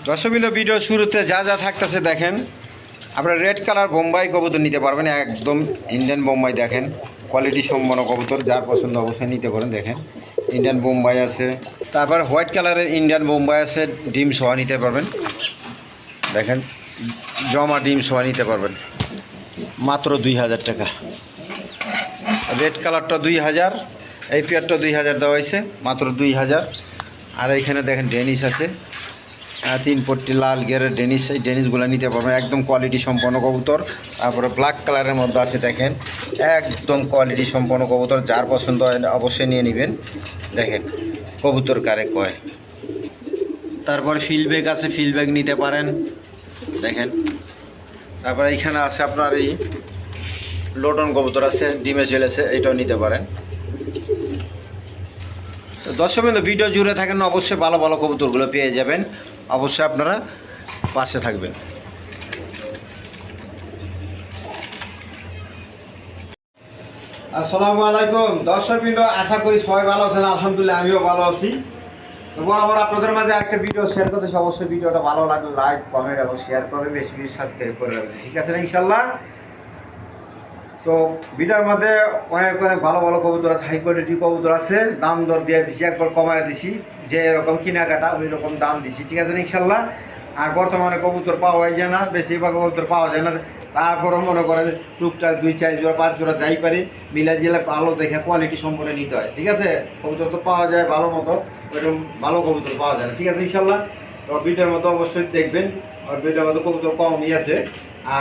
দর্শকবৃন্দ, ভিডিও শুরুতে যা যা থাকতেছে দেখেন। আপনারা রেড কালার বোম্বাই কবুতর নিতে পারবেন, একদম ইন্ডিয়ান বোম্বাই। দেখেন কোয়ালিটি সম্পন্ন কবুতর, যার পছন্দ অবশ্যই নিতে পারেন। দেখেন ইন্ডিয়ান বোম্বাই আছে, তারপর হোয়াইট কালারের ইন্ডিয়ান বোম্বাই আছে, ডিম সহ নিতে পারবেন। দেখেন জমা ডিম সহ নিতে পারবেন মাত্র 2000 টাকা। রেড কালারটা 2000, এই পেয়ারটা 2000 দেওয়া হয়েছে, মাত্র 2000। আর এইখানে দেখেন ডেনিস আছে, 3 পট্টি লাল গেরের ডেনিস, এই ডেনিসগুলো নিতে পারবেন, একদম কোয়ালিটি সম্পন্ন কবুতর। তারপরে ব্ল্যাক কালারের মধ্যে আছে, দেখেন একদম কোয়ালিটি সম্পন্ন কবুতর, যার পছন্দ হয় অবশ্যই নিয়ে নেবেন। দেখেন কবুতর কারে কয়। তারপরে ফিল্ডব্যাগ আছে, ফিল্ডব্যাগ নিতে পারেন। দেখেন তারপরে এইখানে আছে আপনার এই লোটন কবুতর আছে, ডিমে চলেছে, এইটাও নিতে পারেন। তো দর্শকবৃন্দ, ভিডিও জুড়ে থাকেন, অবশ্যই ভালো ভালো কবুতরগুলো পেয়ে যাবেন, অবশ্যই আপনারা পাশে থাকবেন। আসসালামু আলাইকুম দর্শকবৃন্দ, আশা করি সবাই ভালো আছেন। আলহামদুলিল্লাহ আমিও ভালো আছি। তো বরাবর আপনাদের মাঝে একটা ভিডিও শেয়ার করতেছি, অবশ্যই ভিডিওটা ভালো লাগলে লাইক কমেন্ট এবং শেয়ার করবেন, বেশি বেশি সাবস্ক্রাইব করে রাখবেন, ঠিক আছে না ইনশাল্লাহ। তো ভিডিওর মধ্যে অনেক অনেক ভালো ভালো কবুতর আছে, হাই কোয়ালিটি কবুতর আছে, দাম দর দিয়ে দিছি, একবার কমায় দিছি, যে এরকম কেনাকাটা ওই রকম দাম দিছি, ঠিক আছে না ইনশাল্লাহ। আর বর্তমানে কবুতর পাওয়া যায় না, বেশিরভাগ কবুতর পাওয়া যায় না, তারপরও মনে করেন টুকটাক 2-4 জোড়া 5 জোড়া যাই পারি মিলা জিলা ভালো দেখে কোয়ালিটি সম্পূর্ণ নিতে হয়, ঠিক আছে। কবুতর তো পাওয়া যায় ভালো মতো, ওইরকম ভালো কবুতর পাওয়া যায় না, ঠিক আছে ইনশাল্লাহ। তো ভিডিওর মতো অবশ্যই দেখবেন, আর ভিডিওর মতো কবুতর কমই আছে,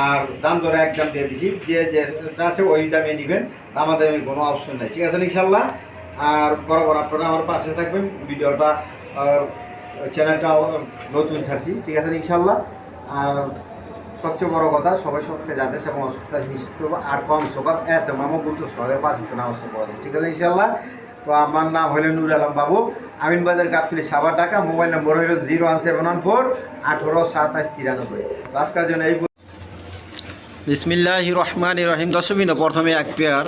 আর দাম ধরে একদম দিয়ে দিছি, যে যেটা আছে ওই দামে নেবেন, আমাদের কোনো অপশন নেই, ঠিক আছে ইনশাল্লাহ। আর বরাবর আপনারা আমার পাশে থাকবেন, ভিডিওটা চ্যানেলটা নতুন ছাড়ছি, ঠিক আছে ইনশাল্লাহ। আর সবচেয়ে বড় কথা, সবাই সবকে যাদের এবং অসুখটা নিশ্চিত করবো, আর কম সোকার এত মামা গুরুত্ব সবাই 5 মিনিট নামাজটা পড়া যায়, ঠিক আছে ইনশাল্লাহ। তো আমার নাম হইল নুর আলম বাবু, আমিন বাজার গাবতলী সাভার ঢাকা। মোবাইল নম্বর হইল 01714 1827 93। তো আজকের জন্য এই বিসমিল্লাহির রহমানির রহিম। দর্শকবৃন্দ, প্রথমে এক পেয়ার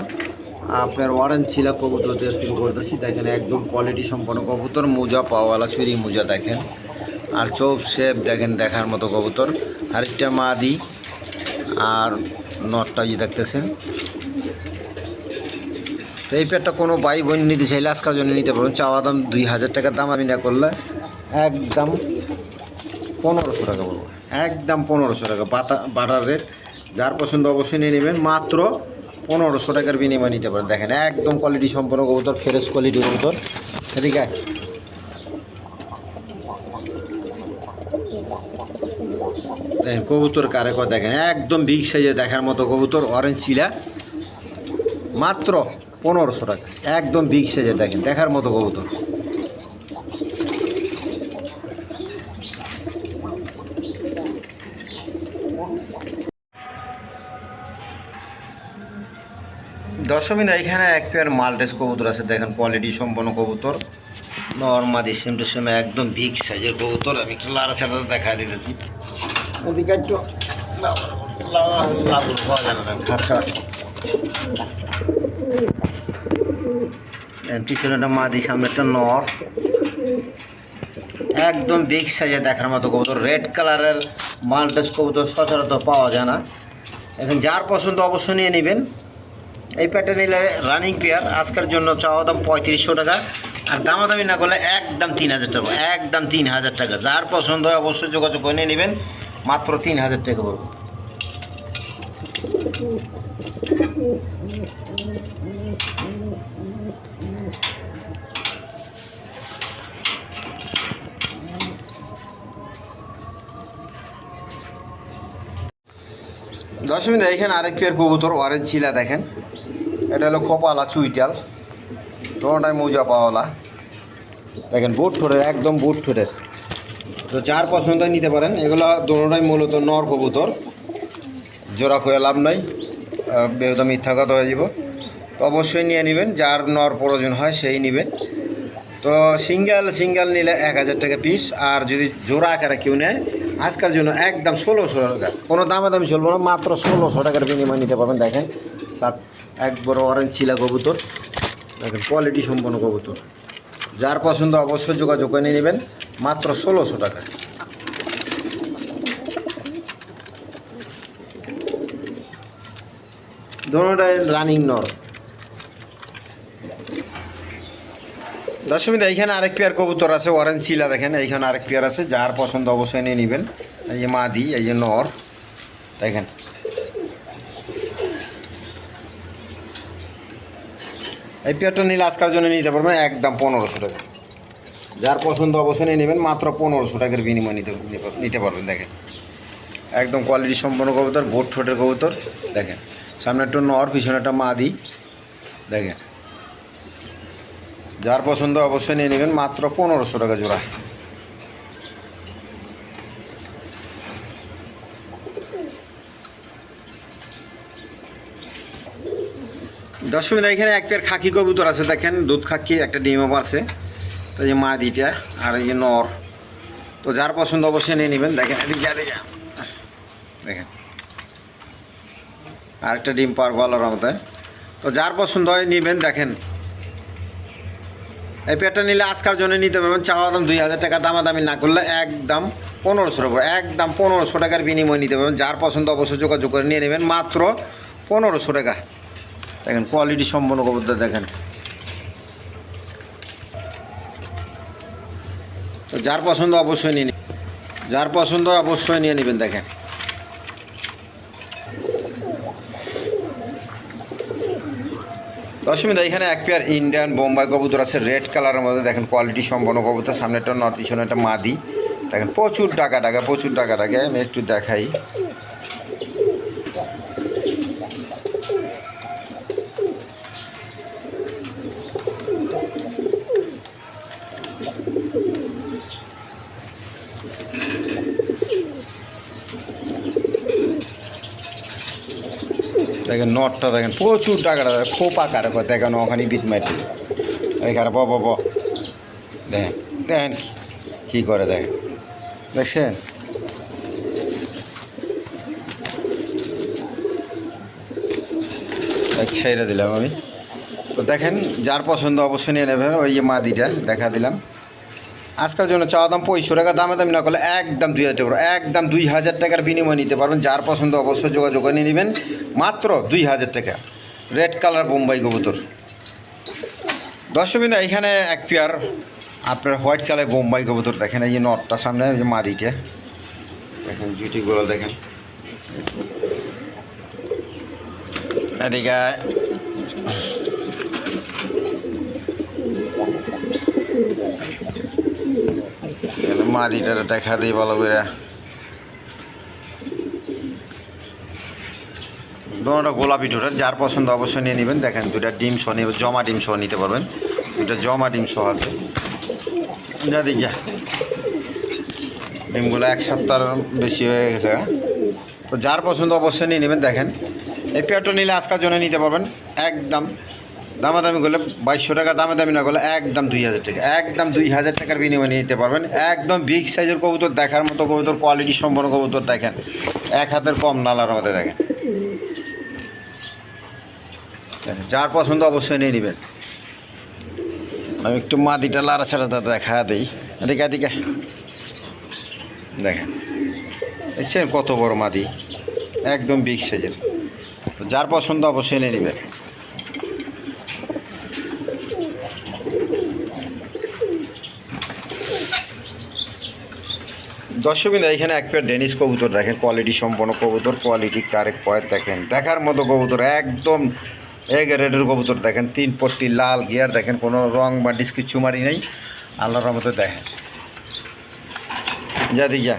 আপনার ওয়ারেন্ট ছিলা কবুতর দিয়ে শুরু করতেছি। দেখেন একদম কোয়ালিটি সম্পন্ন কবুতর, মোজা পাওয়ালা, চুরি মোজা দেখেন, আর চোপ শেপ দেখেন দেখার মতো কবুতর। আরেকটা মাদি, আর নটটা যে দেখতেছেন। তো এই পেয়ারটা কোনো ভাই বোন নিতে চাইলে আজকের জন্য নিতে পারবেন। চাওয়া দাম 2000 টাকার দাম, আমি না করলে একদম 1500 টাকা বলবো, একদম 1500 টাকা বাটার রেট। যার পছন্দ অবশ্যই নিয়ে নেবেন, মাত্র 1500 টাকার বিনিময়ে নিতে পারেন। দেখেন একদম কোয়ালিটি সম্পন্ন কবুতর, ফ্রেশ কোয়ালিটি কবুতর, ঠিক আছে। দেখেন কবুতর কারে কয়, দেখেন একদম বিগ সাইজে দেখার মতো কবুতর, অরেঞ্জ চিলা, মাত্র 1500 টাকা, একদম বিগ সাইজে দেখেন দেখার মতো কবুতর। দর্শকবৃন্দ, এখানে এক পেয়ার মাল্টেস কবুতর আছে, দেখেন কোয়ালিটি সম্পন্ন কবুতর, নর্মাদি সেম টু সেম একদম বিগ সাইজের কবুতর। আমি একটু লাড়া ছাড়া দেখা দিতেছি, ওদিকে একটু পিছনে একটা মাদি, সামনে একটা নর, একদম বিগ সাইজে দেখার মতো কবুতর। রেড কালারের মাল্টেস কবুতর সচরাচর পাওয়া যায় না, এখন যার পছন্দ অবশ্যই নিয়ে নেবেন। এই প্যাটার্ন নিলে রানিং পেয়ার, আজকের জন্য চাওয়া দাম 3500 টাকা, আর দামাদামি না করলে একদম 3000 টাকা, একদম 3000 টাকা। যার পছন্দ হয় অবশ্যই যোগাযোগ করে নিয়ে নেবেন, মাত্র 3000 টাকা পড়বে। দর্শকবৃন্দ, এখানে আরেক পেয়ার কবুতর অরেঞ্জ চিলা দেখেন, এটা হলো খোপালা চুইটাল, দোনোটাই মোজা পাওয়ালা, দেখেন বুট ঠোঁটের, একদম বুট ঠোঁটের। তো যার পছন্দ নিতে পারেন, এগুলো দোনোটাই মূলত নর কবুতর, জোড়া খোয়া লাভ নাই, বেহদা মিথ্যা কথা হয়ে যাব। তো অবশ্যই নিয়ে নেবেন, যার নর প্রয়োজন হয় সেই নেবে। তো সিঙ্গেল নিলে 1000 টাকা পিস, আর যদি জোড়া আকারে কেউ নেয় আজকের জন্য একদম 1600 টাকা, কোনো দামাদামি চলবো না, মাত্র 1600 টাকার বিনিময়ে নিতে পারবেন। দেখেন একবার অরেঞ্জ চিলা কবুতর, দেখেন কোয়ালিটি সম্পন্ন কবুতর, যার পছন্দ অবশ্যই যোগাযোগ করে নিয়ে নেবেন, মাত্র 1600 টাকা। দোনোটাই রানিং নর। দর্শক এইখানে আরেক পেয়ার কবুতর আছে, অরেঞ্জ চিলা দেখেন, এইখানে আরেক পেয়ার আছে, যার পছন্দ অবশ্যই নিয়ে নেবেন। এই যে মাদি, এই যে নর দেখেন। এই পেয়ারটা নিলে আজকের জন্য নিতে পারবেন একদম 1500 টাকা। যার পছন্দ অবশ্যই নিয়ে নেবেন, মাত্র 1500 টাকার বিনিময় নিতে পারবেন। দেখেন একদম কোয়ালিটি সম্পন্ন কবুতর, বোট ঠোঁটের কবুতর দেখেন। সামনে একটা নর, পিছনে একটা মাদি দেখেন। যার পছন্দ অবশ্যই নিয়ে নেবেন, মাত্র 1500 টাকা জোড়া। দর্শক এখানে এক পেয়ার খাকি কবুতর আছে দেখেন, দুধ খাকি, একটা ডিমও পারছে। তো এই যে মাদিটা আর এই যে নর। তো যার পছন্দ অবশ্যই নিয়ে নেবেন। দেখেন দেখেন আরেকটা ডিম পার বলার মতো। তো যার পছন্দ হয় নেবেন। দেখেন এই পেয়ারটা নিলে আজকের জন্য নিতে পারবেন, চাওয়া দাম 2000 টাকা, দামাদামি না করলে একদম 1500 টাকা, একদম 1500 টাকার বিনিময় নিতে পারবেন। যার পছন্দ অবশ্যই যোগাযোগ করে নিয়ে নেবেন, মাত্র 1500 টাকা। দেখেন কোয়ালিটি সম্পন্ন কবুতর দেখেন। তো যার পছন্দ অবশ্যই নিয়ে নেবেন, যার পছন্দ অবশ্যই নিয়ে নেবেন। দেখেন দর্শক এখানে এক পেয়ার ইন্ডিয়ান বোম্বাই কবুতর আছে, রেড কালারের মধ্যে দেখেন, কোয়ালিটি সম্পন্ন কবুতর। সামনে একটা নর, পিছনে একটা মাদি দেখেন। প্রচুর টাকা প্রচুর টাকা। আমি একটু দেখাই। দেখেন নটটা দেখেন, প্রচুর টাকাটা খোপা কারে দেখেন, ওখানে বিট মাটি এখানে দেখেন দেখেন কী করে দেখেন, দেখছেন। ছেড়ে দিলাম আমি। তো দেখেন যার পছন্দ অবশ্যই নিয়ে নেবেন। ওই যে মাদিটা দেখা দিলাম। আজকের জন্য চাওয়া দাম 500 টাকা, দামি না করলে একদম 2000 টাকা, একদম 2000 টাকার বিনিময় নিতে পারবেন। যার পছন্দ অবশ্যই যোগাযোগ করে নিয়ে নেবেন, মাত্র 2000 টাকা। রেড কালার বোম্বাই কবুতর। দর্শকবৃন্দ এখানে এক পেয়ার আপনার হোয়াইট কালার বোম্বাই কবুতর দেখেন। এই যে নটটা সামনে, এই যে মাদিটা দেখেন, জুটিগুলো দেখেন। এদিকে মাদিটা দেখা দিই ভালো করে। দুটো গোলাপি ঠোঁটের, যার পছন্দ অবশ্যই নিয়ে নেবেন। দেখেন দুটা ডিম সহ নিয়ে, জমা ডিম সহ নিতে পারবেন। দুটা জমা ডিম সহ আছে। যা দিক যা, ডিমগুলো 1 সপ্তাহ বেশি হয়ে গেছে। তো যার পছন্দ অবশ্যই নিয়ে নেবেন। দেখেন এই পেয়ারটা নিলে আজকের জন্য নিতে পারবেন একদম, দামাদামি করলে 2200 টাকা, দামাদামি না করলে একদম 2000 টাকা, একদম 2000 টাকার বিনিময়ে নিতে পারবেন। একদম বিগ সাইজের কবুতর, দেখার মতো কবুতর, কোয়ালিটি সম্পন্ন কবুতর দেখেন। এক হাতের কম নালার মধ্যে দেখেন। যার পছন্দ অবশ্যই নিয়ে নেবেন। আমি একটু মাদিটা লাড়াছাড়া দেখা দিই। এদিকে এদিকে দেখেন, দেখছেন কত বড় মাদি, একদম বিগ সাইজের। যার পছন্দ অবশ্যই নিয়ে নেবেন। দর্শকবৃন্দ এখানে এক পেয়ার ডেনিশ কবুতর দেখেন, কোয়ালিটি সম্পন্ন কবুতর, কোয়ালিটি কারেক্ট পয়েন্ট দেখেন, দেখার মতো কবুতর, একদম এক রেডের কবুতর দেখেন। 3 পট্টি লাল গিয়ার দেখেন, কোনো রং বা ডিস কিছু মারি নেই, আল্লাহর রহমতে দেখেন। যা দিক যা।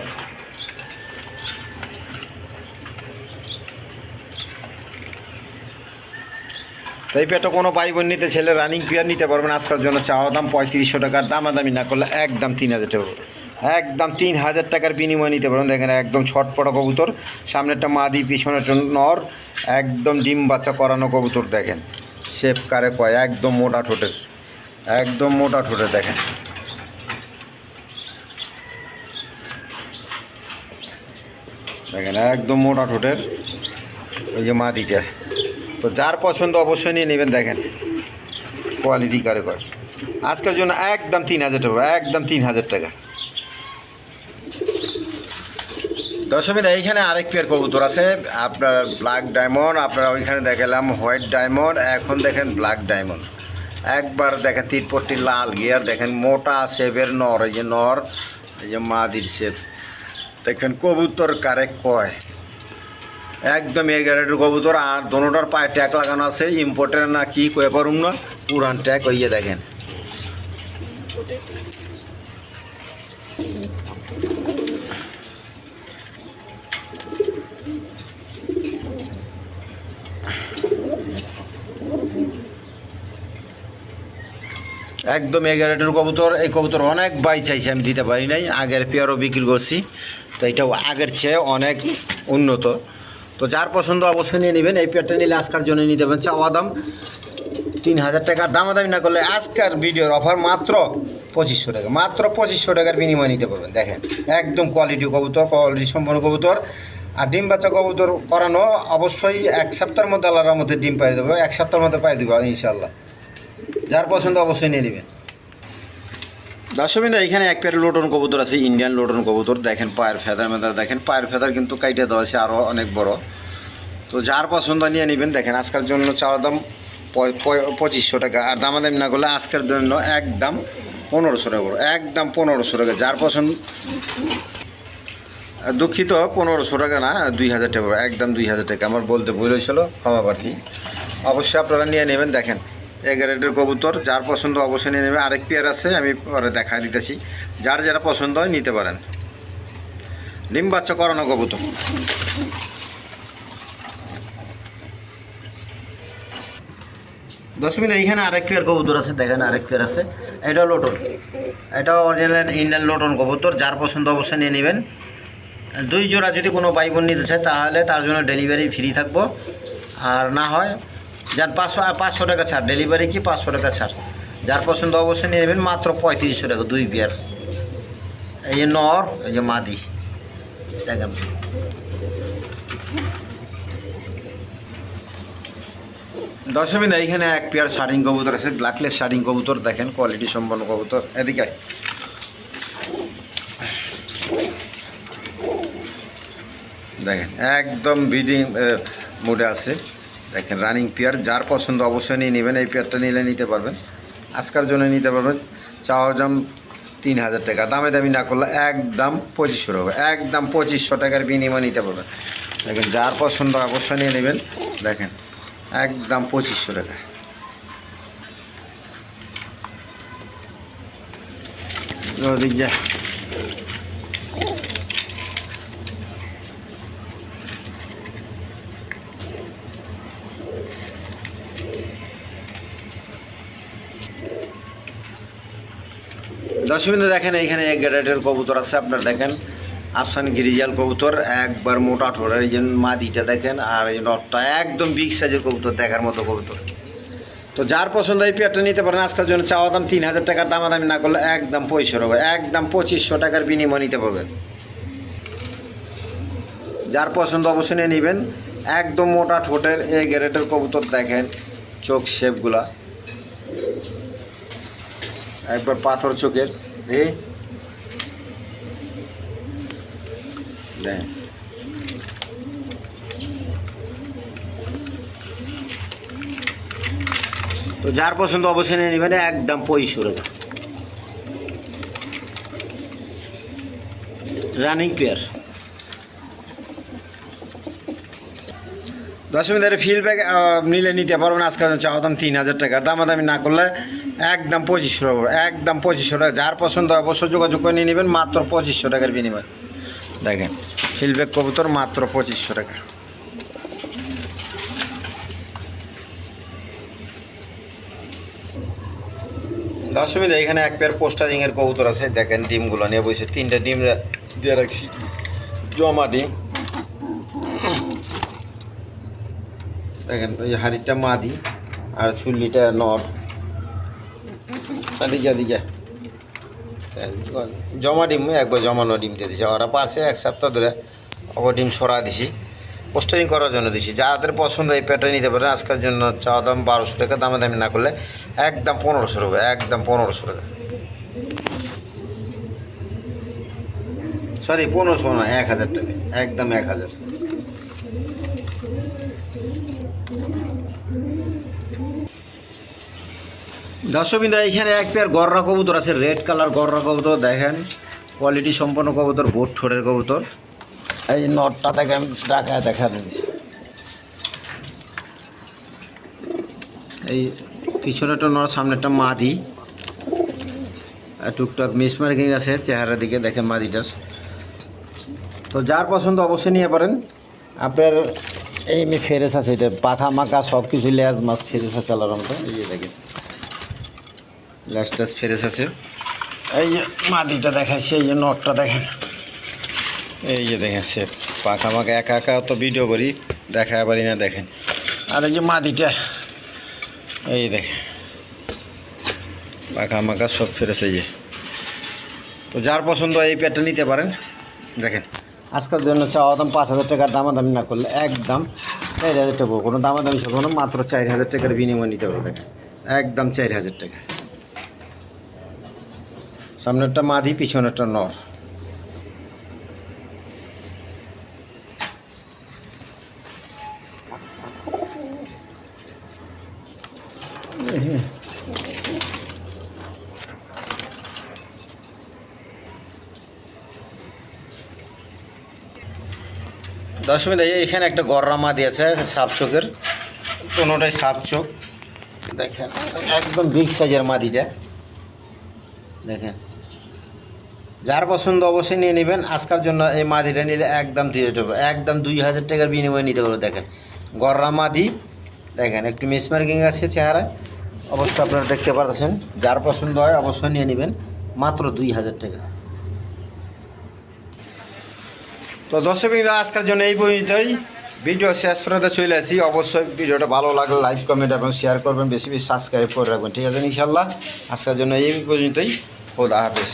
তো এই পেয়ারটা কোনো ভাই বোন নিতে ছেলে রানিং পেয়ার নিতে পারবেন। আজকের জন্য চাওয়া দাম 3500 টাকা, দামাদামি না করলে একদম 3000 টাকা, একদম 3000 টাকার বিনিময় নিতে পারবেন। দেখেন একদম ছটপটা কবুতর, সামনে একটা মাদি, পিছনে একটা নর, একদম ডিম বাচ্চা করানো কবুতর দেখেন। শেপ কারে কয়, একদম মোটা ঠোঁটের, একদম মোটা ঠোঁটের দেখেন। দেখেন একদম মোটা ঠোঁটের ওই যে মাদিটা। তো যার পছন্দ অবশ্যই নিয়ে নেবেন। দেখেন কোয়ালিটি কারে কয়। আজকের জন্য একদম 3000 টাকা, একদম 3000 টাকা। দর্শকবিন্দু এইখানে আরেক পেয়ার কবুতর আছে আপনার ব্ল্যাক ডায়মন্ড, আপনারা ওইখানে দেখালাম হোয়াইট ডায়মন্ড, এখন দেখেন ব্ল্যাক ডায়মন্ড। একবার দেখেন তিরপট্টি লাল গিয়ার, দেখেন মোটা শেপের নর, এই যে নর, এই যে মাদির শেপ। দেখেন কবুতর কারে কয়, একদম এর গ্যারেটের কবুতর। আর দোনোটার পায়ে ট্যাগ লাগানো আছে, ইম্পোর্টের না কি কয়ে পারুম না, পুরান ট্যাগ। ওইয়ে দেখেন একদম এগারেটের কবুতর। এই কবুতর অনেক বাই চাইছে, আমি দিতে পারি নাই, আগের পেয়ারও বিক্রি করছি, তো এটাও আগের চেয়ে অনেক উন্নত। তো যার পছন্দ অবশ্যই নিয়ে নেবেন। এই পেয়ারটা নিলে আজকের জন্য নিতে পারেন, চাওয়া দাম 3000 টাকা, দামাদামি না করলে আজকের ভিডিওর অফার মাত্র 2500 টাকা, মাত্র 2500 টাকার বিনিময় নিতে পারবেন। দেখেন একদম কোয়ালিটি কবুতর, কোয়ালিটি সম্পন্ন কবুতর। আর ডিম বাচ্চা কবুতর করানো অবশ্যই 1 সপ্তাহের মধ্যে আল্লাহর মধ্যে ডিম পাই দেবো, 1 সপ্তাহের মধ্যে পাই দেবো ইনশাল্লাহ। যার পছন্দ অবশ্যই নিয়ে নেবেন। দর্শকবিন্দু এইখানে এক পেয়ার লোটন কবুতর আছে, ইন্ডিয়ান লোটন কবুতর। দেখেন পায়ের ফেদার মেদার, দেখেন পায়ের ফেদার কিন্তু কাইটে দেওয়া আছে আরও অনেক বড়। তো যার পছন্দ নিয়ে নেবেন। দেখেন আজকের জন্য চাওয়া দাম 2500 টাকা, আর দামাদামি না করলে আজকের জন্য একদম 1500 টাকা, একদম 1500 টাকা। যার পছন্দ, দুঃখিত 1500 টাকা না, 2000 টাকা, একদম 2000 টাকা। আমার বলতে ভুল হয়েছিল, ক্ষমা প্রার্থী। অবশ্যই আপনারা নিয়ে নেবেন। দেখেন এগারেটের কবুতর, যার পছন্দ অবশ্যই নিয়ে নেবে। আরেক পেয়ার আছে, আমি পরে দেখা দিতেছি, যার যেটা পছন্দ হয় নিতে পারেন। ডিম বাচ্চা করানো কবুতর। দর্শকবিন্দু এইখানে আরেক পেয়ার কবুতর আছে, দেখেন আরেক পেয়ার আছে, এটাও লোটন, এটাও অরিজিনাল ইন্ডিয়ান লোটন কবুতর। যার পছন্দ অবশ্যই নিয়ে নেবেন। 2 জোড়া যদি কোনো ভাই বোন নিতে চায় তাহলে তার জন্য ডেলিভারি ফ্রি থাকবো, আর না হয় যার 500 টাকা ছাড়, ডেলিভারি কি 500 টাকা ছাড়। যার পছন্দ অবশ্যই নিয়ে নেবেন, মাত্র 3500 টাকা 2 পেয়ার। এই যে নর, এই যে মাদি, দেখেন দর্শকবিন্দু এইখানে এক পেয়ার শার্টিং কবুতর আছে, ব্ল্যাকলেস শার্টিং কবুতর। দেখেন কোয়ালিটি সম্পন্ন কবুতর। এদিকে দেখেন একদম ব্রিডিং মুডে আছে। দেখেন রানিং পেয়ার, যার পছন্দ অবশ্যই নিয়ে নেবেন। এই পেয়ারটা নিলে নিতে পারবেন, আজকের জন্য নিতে পারবেন। চাওয়া দাম 3000 টাকা, দামে দামি না করলে একদম 2500 টাকা, একদম 2500 টাকার বিনিময় নিতে পারবেন। দেখেন যার পছন্দ অবশ্যই নিয়ে নেবেন। দেখেন একদম 2500 টাকা। ওদিক যা দর্শকবিন্দু দেখেন এইখানে এক গ্যারেটের কবুতর আছে, আপনার দেখেন আফসান গিরিজাল কবুতর, একবার মোটা ঠোঁটের। এই যে মাদিটা দেখেন, আর এই নটটা একদম বিগ সাইজের কবুতর, দেখার মতো কবুতর। তো যার পছন্দ এই পেয়ারটা নিতে পারেন। আজকের জন্য চাওয়া দাম 3000 টাকার, দামাদামি না করলে একদম 2500 টাকা, একদম 2500 টাকার বিনিময় নিতে পারবেন। যার পছন্দ অবশ্যই নিয়ে নেবেন। একদম মোটা ঠোঁটের এই গ্যারেটের কবুতর, দেখেন চোখ শেপগুলা একবার পাথর চোখের। এই দেখেন তো যার পছন্দ অবশ্যই নিয়ে নেবেন, একদম 2500 টাকা। Running pair. দর্শকদের ফিডব্যাক নিলে নিতে পারবেন। আজকে চাওয়া দাম 3000 টাকা, দামাদামি না করলে একদম 2500 টাকা, একদম 2500 টাকা। যার পছন্দ অবশ্যই যোগাযোগ করে নিয়ে নেবেন, মাত্র 2500 টাকার বিনিময়। দেখেন ফিডব্যাক কবুতর, মাত্র 2500 টাকা। দর্শকদের এখানে এক পেয়ার পোস্টারিংয়ের কবুতর আছে, দেখেন ডিমগুলো নিয়ে বসে, 3টা ডিম দিয়ে রাখছি, জমা ডিম। দেখেন ওই হাড়িটা মাদি আর চুল্লিটা নর। দিকে জমা ডিম, একবার জমানো ডিম দিয়ে দিছি। ওরা পাশে 1 সপ্তাহ ধরে ওপর ডিম সরা দিছি, পোস্টারিং করার জন্য দিছি। যাদের পছন্দ এই প্যাটার্ন নিতে পারেন। আজকের জন্য চাওয়া দাম 1200 টাকা, দামি না করলে একদম 1500 টাকা, একদম 1500 টাকা। সরি 1500 না, 1000 টাকা, একদম 1000। দর্শকবৃন্দ, এইখানে এক পেয়ার গররা কবুতর আছে, রেড কালার গররা কবুতর। দেখেন কোয়ালিটি সম্পন্ন কবুতর, বোট ঠোঁটের কবুতর। এই নটটা দেখেন, দেখা দিচ্ছি। এই পিছনেটা নর, সামনেটা মাদি, টুকটাক মিস মার্কিং আছে চেহারা দিকে, দেখেন মাদিটার। তো যার পছন্দ অবশ্যই নিয়ে পারেন। আপনার এই ফেরেস আছে, এটা পাখা মাখা সব কিছু, লেজ মাছ ফেরেস আছে আলার মতো। এই যে দেখেন লেজ টেজ ফেরেস আছে। এই যে মাদিটা দেখাচ্ছে, এই যে নটটা দেখেন, এই যে দেখেন সে পাখা মাখা। একা একা তো ভিডিও করি, দেখা পারি না, দেখেন। আর এই যে মাদিটা, এই দেখেন পাখা মাখা সব ফেরেছে। এই যে, তো যার পছন্দ এই পেয়ারটা নিতে পারেন। দেখেন আজকের জন্য চাওয়া দাম 5000 টাকার, দামাদামি না করলে একদম 4000 টাকা, কোনো দামাদামি সব কোনো, মাত্র 4000 টাকার বিনিময় নিতে পারবো। দেখেন একদম 4000 টাকা। সামনেরটা মাদি, পিছনেরটা নর। দর্শক এখানে একটা গররা মাদি আছে সাপ চোখের, কোনোটাই সাপ চোখ। দেখেন একদম বিগ সাইজের মাদিটা। দেখেন যার পছন্দ অবশ্যই নিয়ে নেবেন। আজকের জন্য এই মাদিটা নিলে একদম 2000 টাকা, একদম 2000 টাকার বিনিময়ে নিতে পারবো। দেখেন গররা মাদি, দেখেন একটু মিস মার্কিং আছে চেহারা, অবশ্যই আপনারা দেখতে পাচ্ছেন। যার পছন্দ হয় অবশ্যই নিয়ে নেবেন, মাত্র 2000 টাকা। তো দর্শক আজকের জন্য এই পর্যন্তই। ভিডিও শেষ পর্যন্ত চলে আসি। অবশ্যই ভিডিওটা ভালো লাগলে লাইক, কমেন্ট এবং শেয়ার করবেন, বেশি বেশি সাবস্ক্রাইব করে রাখবেন। ঠিক আছে ইনশাল্লাহ। আজকের জন্য এই পর্যন্তই। খোদা হাফেজ।